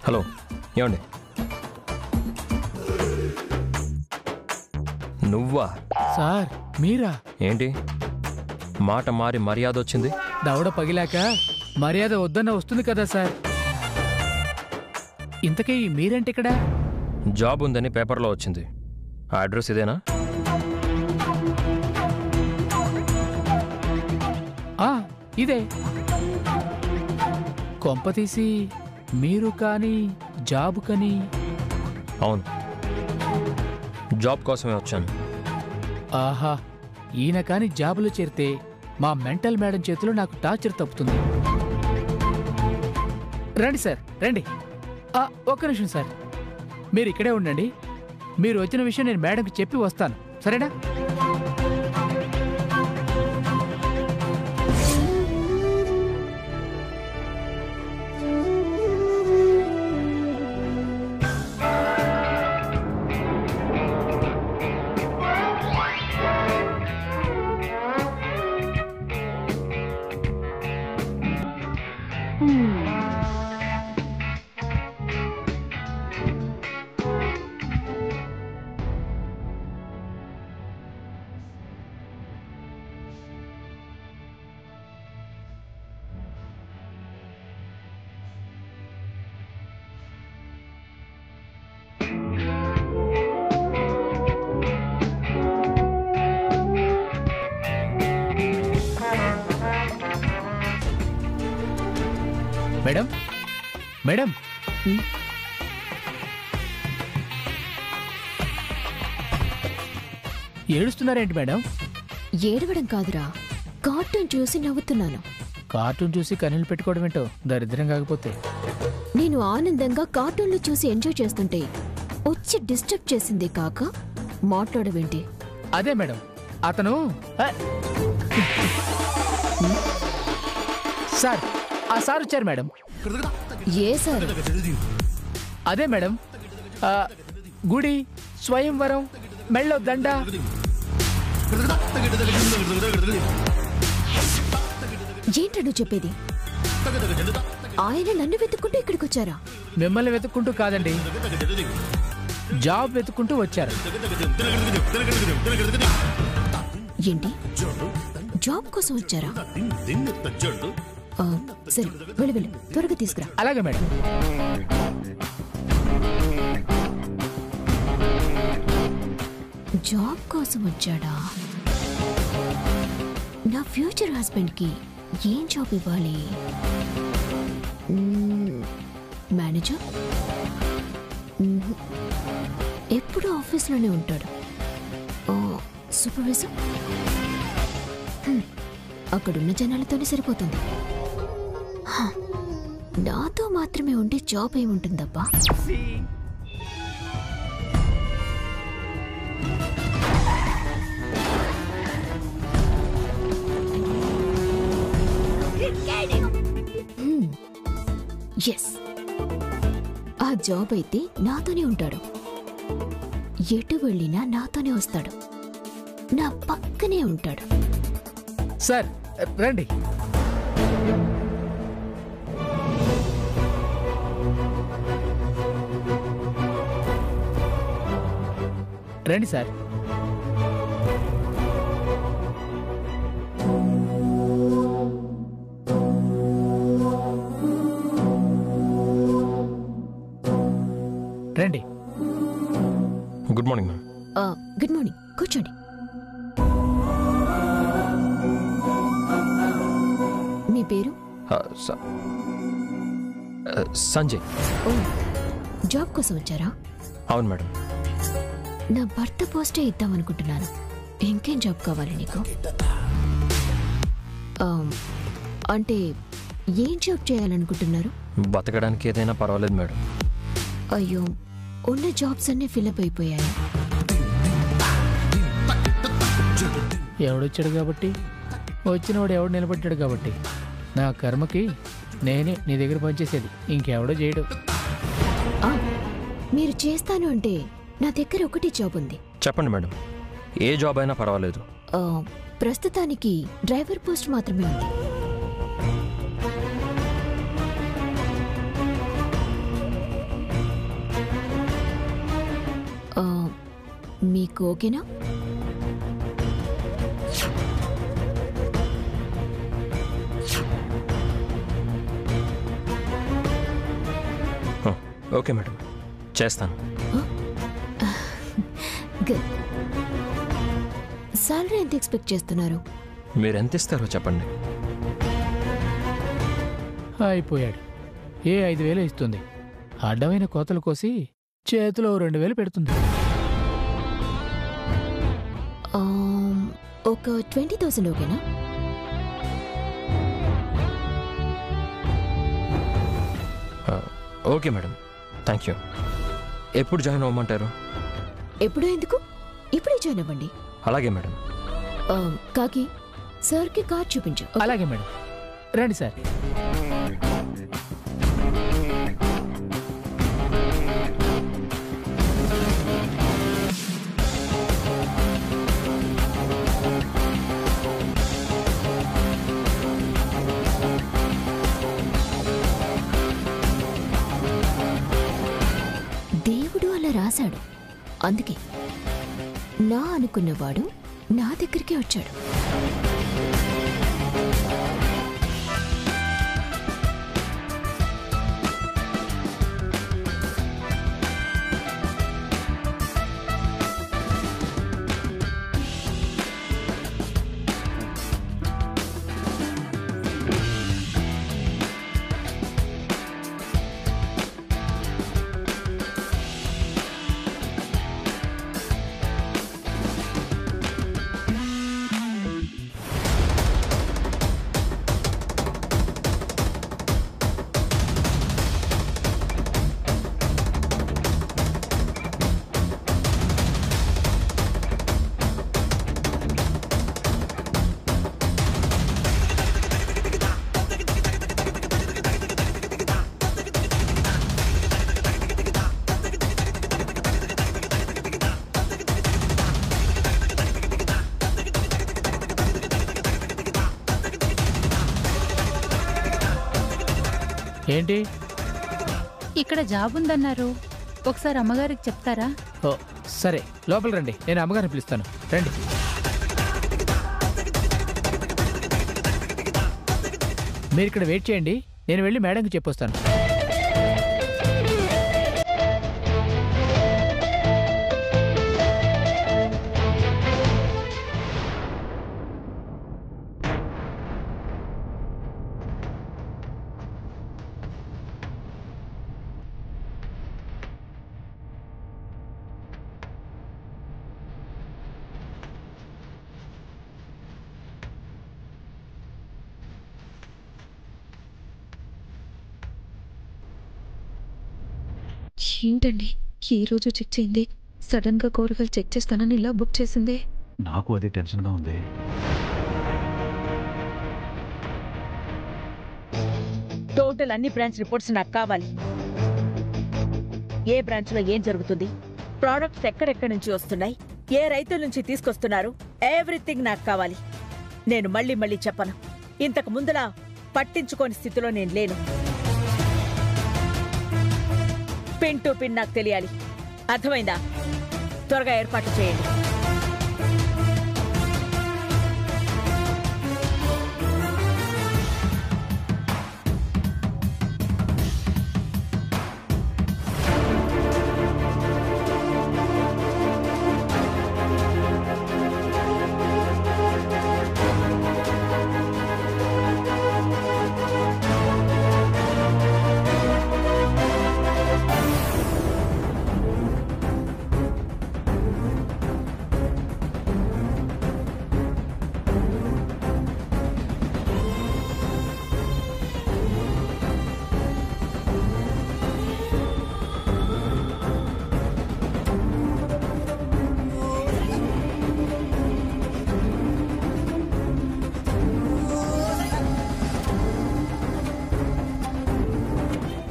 Hello, ఏమండి? నువ్వా? Sir మీరా? ఏంటి మాట మారి మర్యాద వచ్చింది? దవడ పగిలాక మర్యాద వద్దన్న వస్తుంది కదా సార్. ఇంతకీ మీరేంటి ఇక్కడ? జాబ్ ఉందని పేపర్లో వచ్చింది. ఆ అడ్రస్ ఇదేనా? ఇదే. కొంపతీసి మీరు కానీ జాబ్ కని? అవును, జాబ్ కోసమే వచ్చాను. ఆహా, ఈయన కాని జాబులో చేరితే మా మెంటల్ మేడం చేతిలో నాకు టార్చర్ తప్పుతుంది. రండి సార్, రండి. ఒక్క నిమిషం సార్, మీరు ఇక్కడే ఉండండి. మీరు వచ్చిన విషయం నేను మేడంకి చెప్పి వస్తాను, సరేనా? మేడం, మేడం, ఏడుస్తున్నారేంటి మేడం? ఏడవడం కాదురా, కార్టూన్ చూసి నవ్వుతున్నాను. కార్టూన్ చూసి కన్నీళ్ళు పెట్టుకోవడం ఏంటో దరిద్రం కాకపోతే. నేను ఆనందంగా కార్టూన్లు చూసి ఎంజాయ్ చేస్తుంటే వచ్చి డిస్టర్బ్ చేసింది కాక మాట్లాడవేంటి? అదే మేడం, అతను సార్, ఆ సార్ వచ్చారు మేడం. ఏ సార్? అదే మేడం, గుడి, స్వయంవరం, మెళ్ళో దండ. ఏంటో నువ్వు చెప్పేది? ఆయన నన్ను వెతుక్కుంటూ ఇక్కడికి వచ్చారా? మిమ్మల్ని వెతుక్కుంటూ కాదండి, జాబ్ వెతుక్కుంటూ వచ్చారు. ఏంటి, జాబ్ కోసం వచ్చారా? సరే, వెళ్ళి వెళ్ళి త్వరగా తీసుకురా. అలాగే మేడం. జాబ్ కోసం వచ్చాడా? నా ఫ్యూచర్ హస్బెండ్ కి ఏం జాబ్ ఇవ్వాలి? మేనేజర్? ఎప్పుడు ఆఫీస్లోనే ఉంటాడు. సూపర్వైజర్? అక్కడున్న జనాలతోనే సరిపోతుంది. నాతో మాత్రమే ఉండే జాబ్ ఏముంటుందబ్బా? ఎస్, ఆ జాబ్ అయితే నాతోనే ఉంటాడు. ఎటు వెళ్ళినా నాతోనే వస్తాడు, నా పక్కనే ఉంటాడు. సార్ రండి. రండి సార్. రండి. Good morning ma'am. Good morning, కూర్చోండి. మీ పేరు? సంజయ్. జాబ్ కోసం వచ్చారా? అవును మేడం. నా భర్త పోస్టే ఇద్దామనుకుంటున్నాను. ఇంకేం జాబ్ కావాలి నీకు? అంటే ఏం జాబ్ చేయాలనుకుంటున్నారు? బతకడానికి ఏదైనా పర్వాలేదు మేడం. అయ్యో, ఉన్న జాబ్స్ అన్నీ ఫిల్అప్ అయిపోయాయి. ఎవడొచ్చాడు కాబట్టి, వచ్చినవాడు ఎవడు నిలబడ్డాడు కాబట్టి. నా కర్మకి నేనే నీ దగ్గర పనిచేసేది, ఇంకెవడో చేయడు. మీరు చేస్తాను అంటే నా దగ్గర ఒకటి జాబ్ ఉంది. చెప్పండి మేడం, ఏ జాబ్ అయినా పర్వాలేదు. ప్రస్తుతానికి డ్రైవర్ పోస్ట్ మాత్రమే ఉంది. మీకు ఓకేనా? ఓకే మేడం, చేస్తాను. గుడ్. సాలరీ ఎంత ఎక్స్పెక్ట్ చేస్తున్నారు? మీరు ఎంత ఇస్తారో చెప్పండి. అయిపోయాడు. ఏ 5,000 ఇస్తుంది. అడ్డమైన కోతలు కోసి చేతిలో 2,000 పెడుతుంది. ఒక 20,000 ఓకేనా? Okay madam, thank you. ఎప్పుడు జాయిన్ అవ్వమంటారు? ఎప్పుడో ఎందుకు, ఇప్పుడే జాయిన్ అవ్వండి. అలాగే మేడం. కాకి సార్కి కార్డ్ చూపించు. అలాగే మేడం, రండి సార్. దేవుడు అలా రాశాడు, అందుకే నా అనుకున్నవాడు నా దగ్గరికే వచ్చాడు. ఏంటి? ఇక్కడ జాబ్ ఉందన్నారు, ఒకసారి అమ్మగారికి చెప్తారా? ఓ సరే, లోపల రండి, నేను అమ్మగారిని పిలుస్తాను. రండి. మీరు ఇక్కడ వెయిట్ చేయండి, నేను వెళ్ళి మేడంకి చెప్పొస్తాను. ఏంటండి ఈ రోజు చెక్ చేయింది, సడన్ గా కూరగాయలు చెక్ చేస్తానని ఇలా బుక్ చేసింది. నాకు అది టెన్షన్గా ఉంది. టోటల్ అన్ని బ్రాంచ్ రిపోర్ట్స్ నాకు కావాలి. ఏ బ్రాంచ్ లో ఏం జరుగుతుంది, ప్రోడక్ట్స్ ఎక్కడెక్కడి నుంచి వస్తున్నాయి, ఏ రైతుల నుంచి తీసుకొస్తున్నారు, ఎవ్రీథింగ్ నాకు కావాలి. నేను మళ్ళీ మళ్ళీ చెప్పను, ఇంతకు ముందులా పట్టించుకోని స్థితిలో నేను లేను. పిన్ టు పిన్ నాకు తెలియాలి, అర్థమైందా? త్వరగా ఏర్పాటు చేయండి.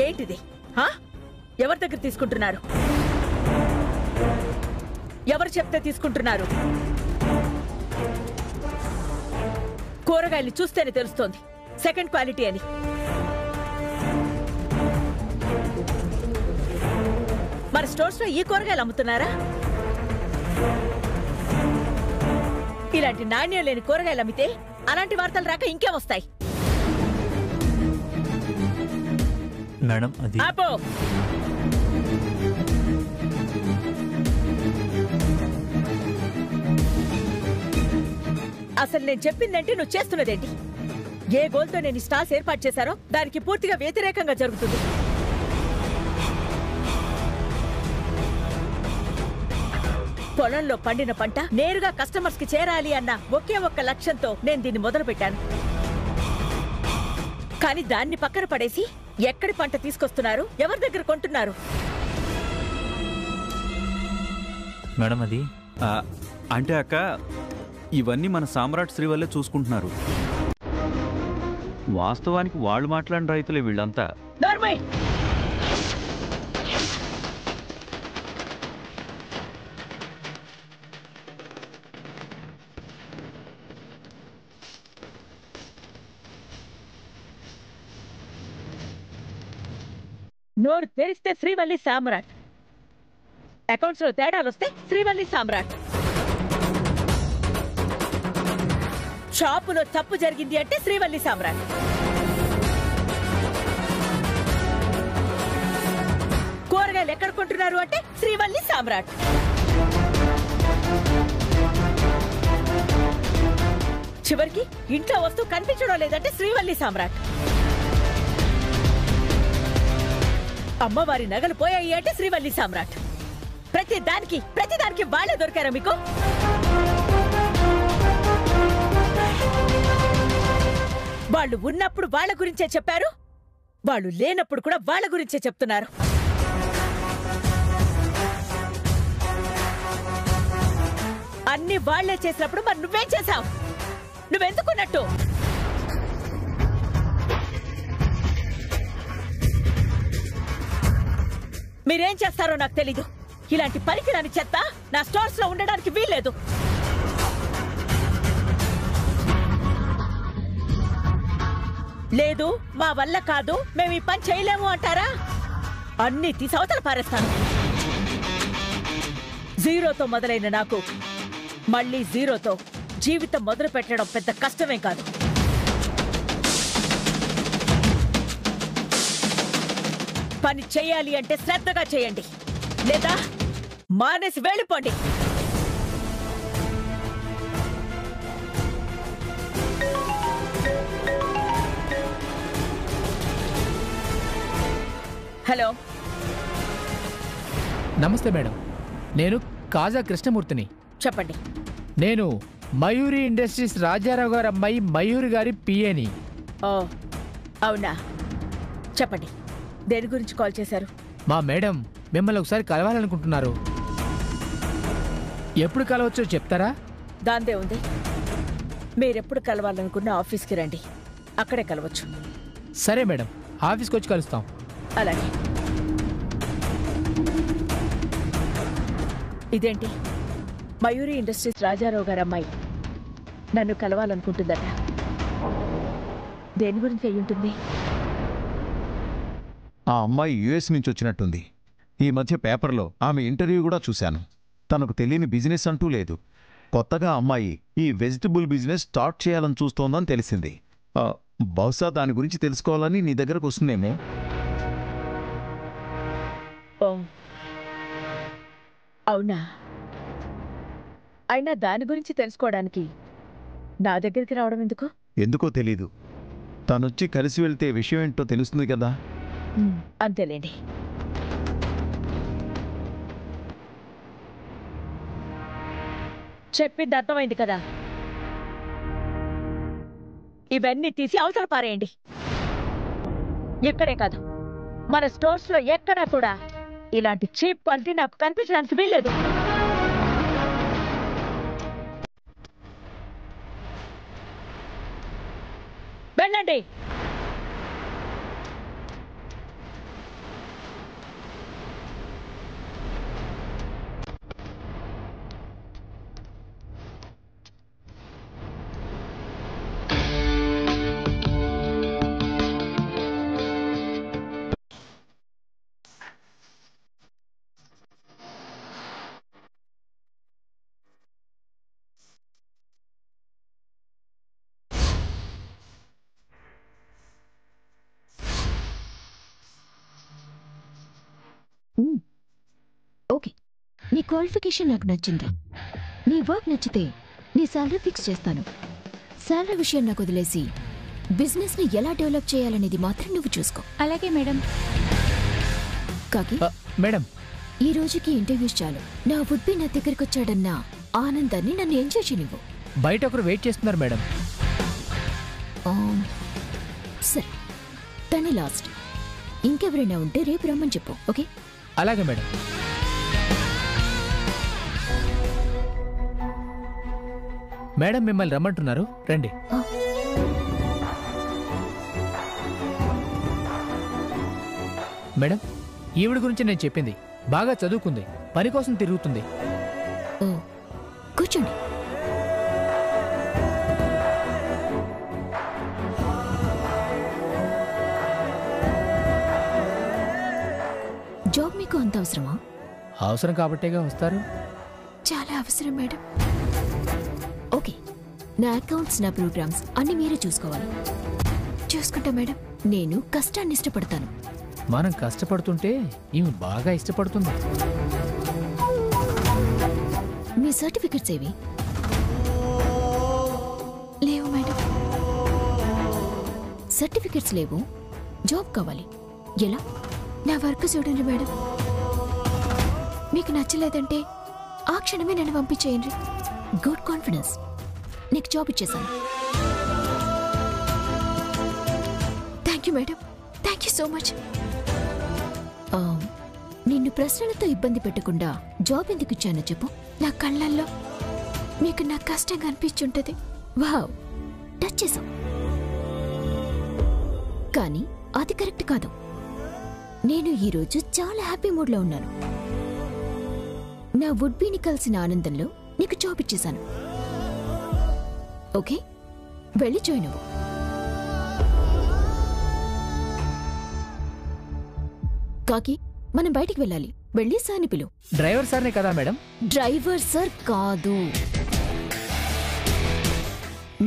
ఏంటిది? ఎవరి దగ్గర తీసుకుంటున్నారు? ఎవరు చెప్తే తీసుకుంటున్నారు? కూరగాయలు చూస్తేనే తెలుస్తోంది సెకండ్ క్వాలిటీ అని. మరి స్టోర్స్ లో ఈ కూరగాయలు అమ్ముతున్నారా? ఇలాంటి నాణ్యం లేని కూరగాయలు అమ్మితే అలాంటి వార్తలు రాక ఇంకేం వస్తాయి? మేడం అది ఆపో. అసలు నేను చెప్పిందేంటి, నువ్వు చేస్తున్నదేంటి? ఏ గోల్తో నేను ఈ స్టాల్స్ ఏర్పాటు చేశారో దానికి పూర్తిగా వ్యతిరేకంగా జరుగుతుంది. పొలంలో పండిన పంట నేరుగా కస్టమర్స్ కి చేరాలి అన్న ఒకే ఒక్క లక్ష్యంతో నేను దీన్ని మొదలు పెట్టాను. కానీ దాన్ని పక్కన పడేసి ఎక్కడి పంట తీసుకొస్తున్నారు, ఎవరి దగ్గర కొంటున్నారు? మేడం అది అంటే అక్క, ఇవన్నీ మన సామ్రాట్ శ్రీ వల్లే చూసుకుంటున్నారు. వాస్తవానికి వాళ్ళు మాట్లాడిన రైతులే వీళ్ళంతా. నార్మల్. నోరు తెరిస్తే శ్రీవల్లి సామ్రాట్, అకౌంట్స్ లో తేడాలు వస్తే శ్రీవల్లి సామ్రాట్. షాపులో తప్పు జరిగింది అంటే శ్రీవల్లి సామ్రాట్. కూరగాయలు ఎక్కడ కొంటున్నారు అంటే శ్రీవల్లి సామ్రాట్. చివరికి ఇంట్లో వస్తువు కనిపించడం లేదంటే శ్రీవల్లి సామ్రాట్. అమ్మవారి నగలు పోయాయి అంటే శ్రీవల్లి సామ్రాట్. ప్రతిదానికి వాళ్ళే దొరికారా మీకు? వాళ్ళు ఉన్నప్పుడు వాళ్ళ గురించే చెప్పారు, వాళ్ళు లేనప్పుడు కూడా వాళ్ళ గురించే చెప్తున్నారు. అన్ని వాళ్లే చేసినప్పుడు మరి నువ్వేం చేశావు? నువ్వెందుకున్నట్టు? మీరేం చేస్తారో నాకు తెలీదు. ఇలాంటి పనికిరాని చెత్త నా స్టోర్స్ లో ఉండడానికి వీల్లేదు. లేదు, మా వల్ల కాదు, మేము ఈ పని చేయలేము అంటారా? అన్ని తీసి అవతల పారేస్తాను. జీరోతో మొదలైన నాకు మళ్ళీ జీరోతో జీవితం మొదలు పెట్టడం పెద్ద కష్టమే కాదు. పని చేయాలి అంటే శ్రద్ధగా చేయండి, లేదా మానేసి వెళ్ళిపోండి. హలో, నమస్తే మేడం, నేను కాజా కృష్ణమూర్తిని. చెప్పండి. నేను మయూరి ఇండస్ట్రీస్ రాజారావు గారి అమ్మాయి మయూరి గారి పిఏని. ఓ అవునా, చెప్పండి. దేని గురించి కాల్ చేశారు? మా మేడం మిమ్మల్ని ఒకసారి కలవాలనుకుంటున్నారు. ఎప్పుడు కలవచ్చో చెప్తారా? దాందే ఉంది. మీరెప్పుడు కలవాలనుకున్న ఆఫీస్కి రండి, అక్కడే కలవచ్చు. సరే మేడం, ఆఫీస్కి వచ్చి కలుస్తాం. అలాగే. ఇదేంటి, మయూరి ఇండస్ట్రీస్ రాజారావు గారి అమ్మాయి నన్ను కలవాలనుకుంటుందట. దేని గురించి అయి ఉంటుంది? ఆ అమ్మాయి యుఎస్ నుంచి వచ్చినట్టుంది. ఈ మధ్య పేపర్లో ఆమె ఇంటర్వ్యూ కూడా చూశాను. తనకు తెలియని బిజినెస్ అంటూ లేదు. కొత్తగా అమ్మాయి ఈ వెజిటబుల్ బిజినెస్ స్టార్ట్ చేయాలని చూస్తోందని తెలిసింది. బహుశా దాని గురించి తెలుసుకోవాలని నీ దగ్గరకు వస్తుందేమో. అవునా? అయినా దాని గురించి తెలుసుకోవడానికి నా దగ్గరికి రావడం ఎందుకు? ఎందుకో తెలీదు. తనొచ్చి కలిసి వెళ్తే విషయం ఏంటో తెలుస్తుంది కదా. అంతేలేండి. చెప్పింది అర్థమైంది కదా. ఇవన్నీ తీసి అవతల పారేయండి. ఇక్కడే కాదు, మన స్టోర్స్ లో ఎక్కడా కూడా ఇలాంటి చీప్ క్వాలిటీ నాకు కనిపించడానికి వీల్లేదు. వెళ్ళండి. ఓకే, నీ క్వాలిఫికేషన్ నాకు నచ్చింది. నీ వర్క్ నచ్చితే నీ శాలరీ ఫిక్స్ చేస్తాను. శాలరీ విషయం నాకు వదిలేసి బిజినెస్ని ఎలా డెవలప్ చేయాలనేది మాత్రం నువ్వు చూసుకో. అలాగే మేడం. కాకి, మేడం, ఈ రోజుకి ఇంటర్వ్యూస్ చాలు. నా వుడ్బి నా దగ్గరికి వచ్చాడన్న ఆనందాన్ని నన్ను ఎంజాయ్ చేయనివ్వు. బయట ఒకరు వెయిట్ చేస్తున్నారు మేడం. సరే, తనే లాస్ట్. ఇంకెవరైనా ఉంటే రేపు రమ్మని చెప్పు. ఓకే? అలాగే మేడం. మేడం మిమ్మల్ని రమ్మంటున్నారు, రండి. మేడం, ఈవిడ గురించి నేను చెప్పింది. బాగా చదువుకుంది, పని కోసం తిరుగుతుంది. ఓ, కూర్చోండి. జాబ్ మీకు అంత అవసరమా? అవసరం కాబట్టేగా వస్తారు. చాలా అవసరం మేడం. ఓకే, నా అకౌంట్స్, నా ప్రోగ్రామ్స్ అన్ని మీరే చూసుకోవాలి. చూసుకుంటా మేడం. నేను కష్టాన్ని ఇష్టపడతాను. మనం కష్టపడుతుంటే ఈమె బాగా ఇష్టపడుతుంది. మీ సర్టిఫికెట్స్ ఏవి? లేవు మేడం. సర్టిఫికెట్స్ లేవు, జాబ్ కావాలి. ఎలా? నా వర్క్ చూడండి మేడం. మీకు నచ్చలేదంటే ఆ క్షణమే నన్ను పంపించేయండి. Good confidence. నీకు జాబ్ ఇచ్చేసాను. Thank you madam, thank you so much. నిన్ను ప్రశ్నలతో ఇబ్బంది పెట్టకుండా జాబ్ ఎందుకు ఇచ్చానో చెప్పు. నా కళ్ళల్లో మీకు నా కష్టంగా అనిపించుంటది. వావ్, టచ్ చేసాం. కానీ అది కరెక్ట్ కాదు. నేను ఈరోజు చాలా హ్యాపీ మూడ్లో ఉన్నాను. నా వుడ్బీని కలిసిన ఆనందంలో నీకు జాబ్ ఇచ్చేశాను. ఓకే, వెళ్ళి జాయిన్ అవ్వు. కాకి, మనం బయటికి వెళ్ళాలి. వెళ్ళి సార్ని పిలు. డ్రైవర్ సార్నే కదా మేడం? డ్రైవర్ సార్ కాదు,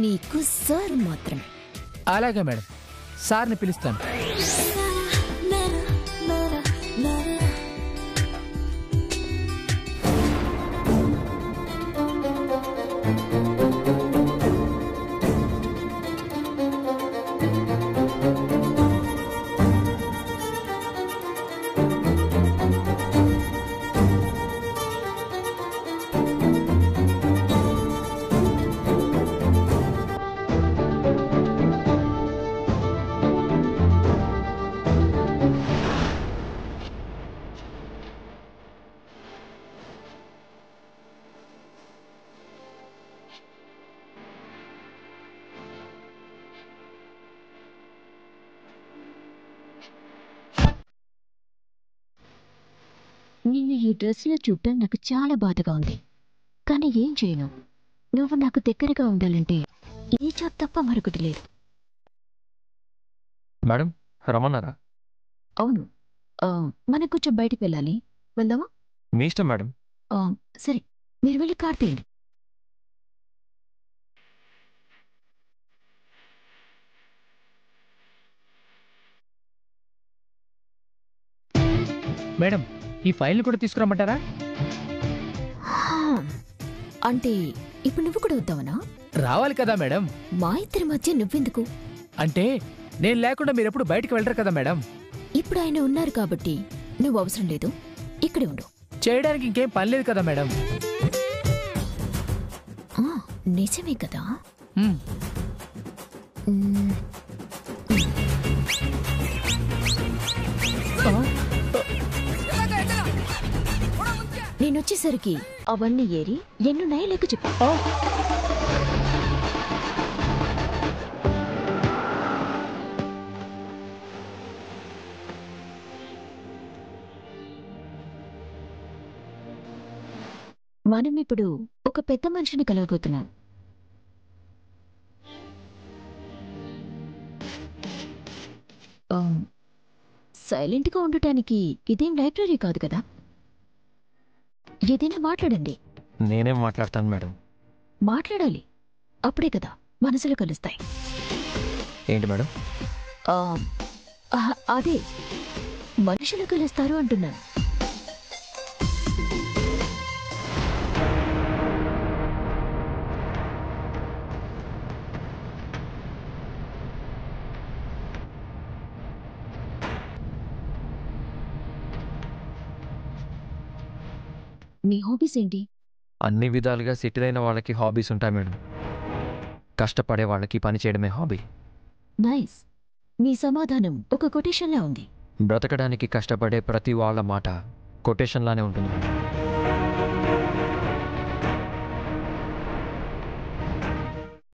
నీకు సార్ మాత్రమే. అలాగే మేడం, సార్ని పిలుస్తాను. నిన్ను ఈ డ్రెస్లో చూడటం నాకు చాలా బాధగా ఉంది. కానీ ఏం చేయను. నువ్వు నాకు దగ్గరగా ఉండాలంటే ఈ జాబ్ తప్ప మరొకటి లేదు. మేడం రమ్మన్నారా? అవును, మనం కొంచెం బయటికి వెళ్ళాలి. వెళ్దామా? మీ ఇష్టం మేడం. సరే, మీరు వెళ్ళి కార్ తీయండి. మేడం, ఈ ఫైల్ని కూడా తీసుకురమ్మంటారా? అంటే ఇప్పుడు నువ్వు కూడా వద్దావనా? రావాలి కదా మేడం. మా ఇద్దరి మధ్య నువ్వెందుకు? అంటే నేను లేకుండా మీరెప్పుడు బయటికి వెళ్ళరు కదా మేడం. ఇప్పుడు ఆయన ఉన్నారు కాబట్టి నువ్వు అవసరం లేదు, ఇక్కడే ఉండు. చేయడానికి ఇంకేం పని లేదు కదా మేడం. నిజమే కదా. నేనొచ్చేసరికి అవన్నీ ఏరి ఎన్నున్నాయో లెక్క చెప్పు. మనం ఇప్పుడు ఒక పెద్ద మనిషిని కలవబోతున్నాం. సైలెంట్గా ఉండటానికి ఇదేం లైబ్రరీ కాదు కదా. ఏదైనా మాట్లాడండి. నేనేం మాట్లాడతాను మేడం? మాట్లాడాలి, అప్పుడే కదా మనసులు కలుస్తాయి. ఏంటి మేడం? అదే మనుషులు కలుస్తారు అంటున్నాను. నీ హాబీస్ ఏంటి? అన్ని విధాలుగా సెటిల్ అయిన వాళ్ళకి హాబీస్ ఉంటాయి మేడం. కష్టపడే వాళ్ళకి పని చేయడమే హాబీ. నైస్. నీ సమాధానం ఒక కొటేషన్లా ఉంది. బ్రతకడానికి కష్టపడే ప్రతి వాళ్ళ మాట కొటేషన్లానే ఉంటుంది.